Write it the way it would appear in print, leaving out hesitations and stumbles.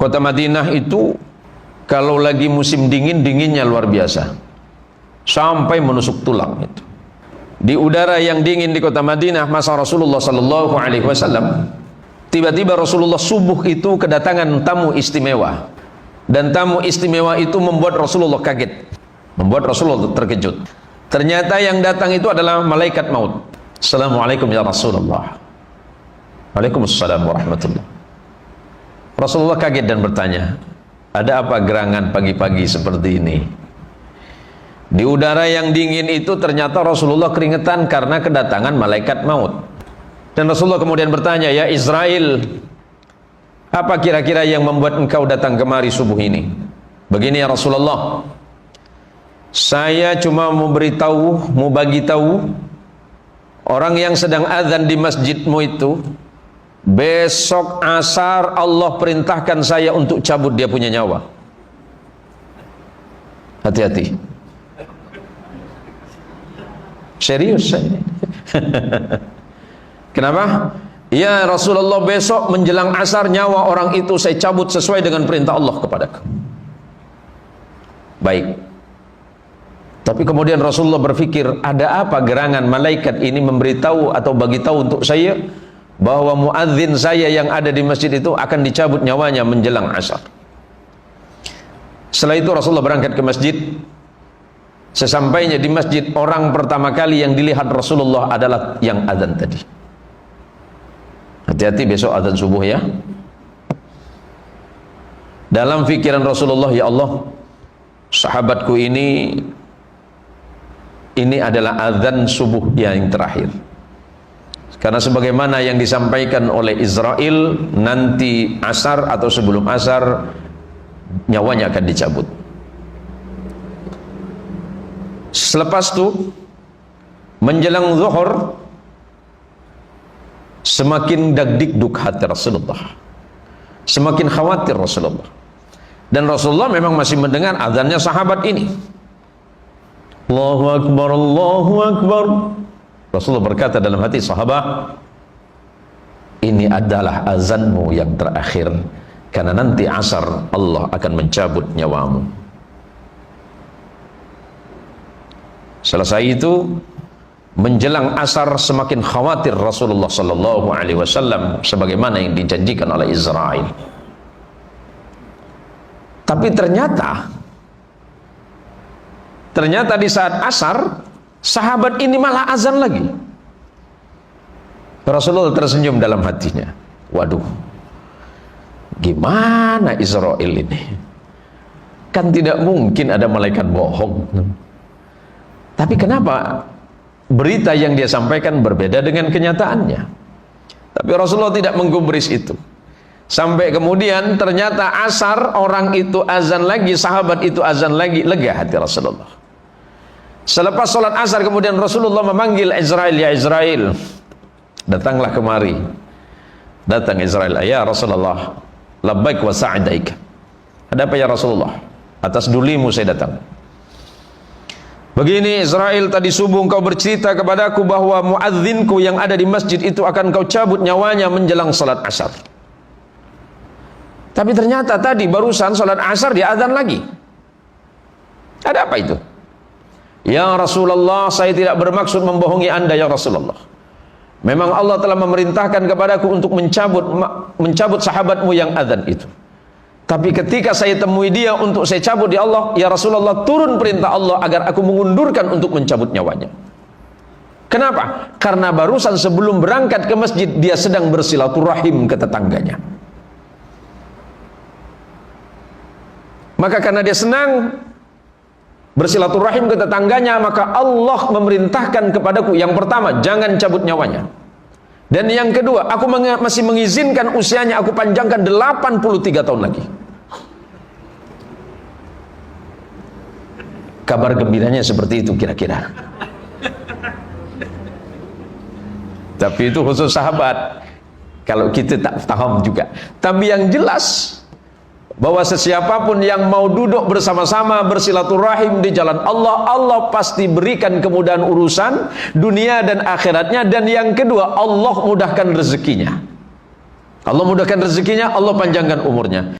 Kota Madinah itu kalau lagi musim dingin, dinginnya luar biasa, sampai menusuk tulang itu. Di udara yang dingin di kota Madinah masa Rasulullah Sallallahu Alaihi Wasallam, tiba-tiba Rasulullah subuh itu kedatangan tamu istimewa, dan tamu istimewa itu membuat Rasulullah kaget, membuat Rasulullah terkejut. Ternyata yang datang itu adalah malaikat maut. Assalamualaikum ya Rasulullah. Waalaikumsalam warahmatullah. Rasulullah kaget dan bertanya, ada apa gerangan pagi-pagi seperti ini? Di udara yang dingin itu ternyata Rasulullah keringetan karena kedatangan malaikat maut. Dan Rasulullah kemudian bertanya, ya Israel, apa kira-kira yang membuat engkau datang kemari subuh ini? Begini ya Rasulullah, saya cuma mau beritahu, mau bagi tahu orang yang sedang azan di masjidmu itu, besok asar Allah perintahkan saya untuk cabut dia punya nyawa. Hati-hati. Serius saya. Kenapa? Ya Rasulullah, besok menjelang asar nyawa orang itu saya cabut sesuai dengan perintah Allah kepadaku. Baik. Tapi kemudian Rasulullah berpikir, ada apa gerangan malaikat ini memberitahu atau bagi tahu untuk saya bahwa muadzin saya yang ada di masjid itu akan dicabut nyawanya menjelang asar. Setelah itu Rasulullah berangkat ke masjid. Sesampainya di masjid, orang pertama kali yang dilihat Rasulullah adalah yang azan tadi. Hati-hati besok azan subuh ya. Dalam fikiran Rasulullah, ya Allah, sahabatku ini adalah azan subuh yang terakhir. Karena sebagaimana yang disampaikan oleh Israel, nanti asar atau sebelum asar nyawanya akan dicabut. Selepas itu menjelang zuhur, semakin dagdikduk hati Rasulullah, semakin khawatir Rasulullah. Dan Rasulullah memang masih mendengar azannya sahabat ini. Allahu Akbar, Allahu Akbar. Rasulullah berkata dalam hati, sahabat, ini adalah azanmu yang terakhir, karena nanti asar Allah akan mencabut nyawamu. Selesai itu, menjelang asar semakin khawatir Rasulullah Sallallahu Alaihi Wasallam sebagaimana yang dijanjikan oleh Israel. Tapi ternyata di saat asar, sahabat ini malah azan lagi. Rasulullah tersenyum dalam hatinya. Waduh, gimana Israel ini? Kan tidak mungkin ada malaikat bohong. Tapi kenapa berita yang dia sampaikan berbeda dengan kenyataannya? Tapi Rasulullah tidak menggubris itu. Sampai kemudian ternyata asar, orang itu azan lagi, sahabat itu azan lagi, lega hati Rasulullah. Selepas sholat asar kemudian Rasulullah memanggil Israel, ya Israel, datanglah kemari. Datang Israel, ya Rasulullah, labbaik wa sa'daik. Ada apa ya Rasulullah? Atas dulimu saya datang. Begini Israel, tadi subuh engkau bercerita kepadaku bahwa muadzinku yang ada di masjid itu akan kau cabut nyawanya menjelang salat asar. Tapi ternyata tadi barusan salat asar dia azan lagi. Ada apa itu? Ya Rasulullah, saya tidak bermaksud membohongi anda ya Rasulullah. Memang Allah telah memerintahkan kepadaku untuk mencabut sahabatmu yang azan itu. Tapi ketika saya temui dia untuk saya cabut di Allah, ya Rasulullah, turun perintah Allah agar aku mengundurkan untuk mencabut nyawanya. Kenapa? Karena barusan sebelum berangkat ke masjid dia sedang bersilaturahim ke tetangganya. Maka karena dia senang bersilaturahim ke tetangganya, maka Allah memerintahkan kepadaku, yang pertama, jangan cabut nyawanya. Dan yang kedua, aku masih mengizinkan usianya aku panjangkan 83 tahun lagi. Kabar gembiranya seperti itu kira-kira. Tapi itu khusus sahabat. Kalau kita tak paham juga. Tapi yang jelas bahwa sesiapapun yang mau duduk bersama-sama bersilaturahim di jalan Allah, Allah pasti berikan kemudahan urusan dunia dan akhiratnya. Dan yang kedua, Allah mudahkan rezekinya. Allah mudahkan rezekinya, Allah panjangkan umurnya.